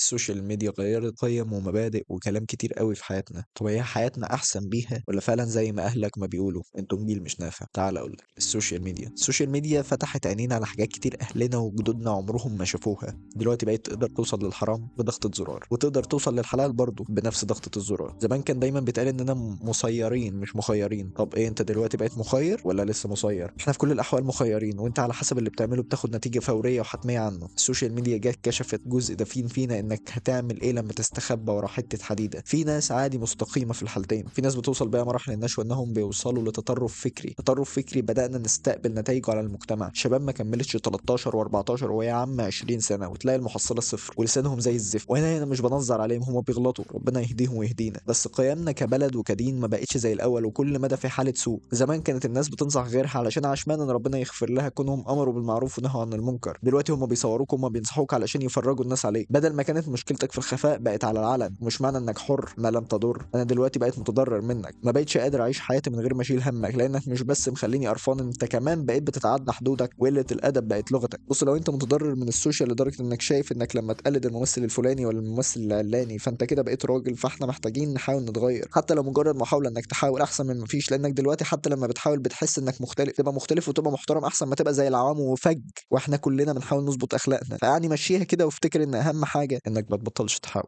السوشيال ميديا غيّرت قِيَم ومبادئ وكلام كتير أوي في حياتنا. طب هي حياتنا أحسن بيها والّا فعلًا زي ما أهلك ما بيقولوا أنتم جيل مش نافع؟ تعالَ أقول لك، السوشيال ميديا فتحت عينينا على حاجات كتير أهلنا وجدودنا عمرهم ما شافوها. دلوقتي بقيت تقدر توصل للحرام بضغطة زرار، وتقدر توصل للحلال برضه بنفس ضغطة الزرار. زمان كان دايمًا بيتقال إننا مسيّرين مش مخيّرين. طب إيه أنت دلوقتي بقيت مخيّر والّا لسه مسيّر؟ إحنا في كل الأحوال مخيّرين، وأنت على حسب اللي بتعمله بتاخد نتيجة فورية وحتمية عنه. السوشيال ميديا جات كشفت جزء دفين فينا، إنك هتعمل إيه لمّا تستخبى ورا حتة حديدة. في ناس عادي مستقيمة في الحالتين، في ناس بتوصل بيها مراحل النشوة إنهم بيوصلوا لتطرف فكري. تطرف فكري بدأنا نستقبل نتايجه على المجتمع. شباب ما كملتش 13 و14 ويا عم 20 سنة وتلاقي المحصلة صفر ولسانهم زي الزفت. وهنا مش بنظر عليهم، هما بيغلطوا، ربنا يهديهم ويهدينا. بس قيمنا كبلد وكدين ما بقتش زي الأول، وكل مدى في حالة سوء. زمان كانت الناس بتنصح غيرها علشان عشمان ان ربنا يغفر لها كونهم امروا بالمعروف ونهوا عن المنكر. دلوقتي هم بيصوروك وهم بينصحوك علشان يفرجوا الناس عليك. بدل ما كانت مشكلتك في الخفاء بقت على العلن. ومش معنى انك حر ما لم تضر. انا دلوقتي بقيت متضرر منك، ما بقتش قادر اعيش حياتي من غير ما اشيل همك، لانك مش بس مخليني قرفان، انت كمان بقيت بتتعدى حدودك، وقله الادب بقت لغتك. بص، لو انت متضرر من السوشيال لدرجه انك شايف انك لما تقلد الممثل الفلاني ولا الممثل العلاني فانت كده بقيت راجل، فاحنا محتاجين نحاول نتغير. حتى لو مجرد محاوله انك تحاول احسن من مفيش، لانك دلوقتي حتى لما بتحاول بتحس انك مختلف. تبقى مختلف وتبقى محترم احسن ما تبقى زي العوام وفج. واحنا كلنا بنحاول نظبط اخلاقنا، فيعني مشيها كده وافتكر ان اهم حاجه انك ما تبطلش تحاول.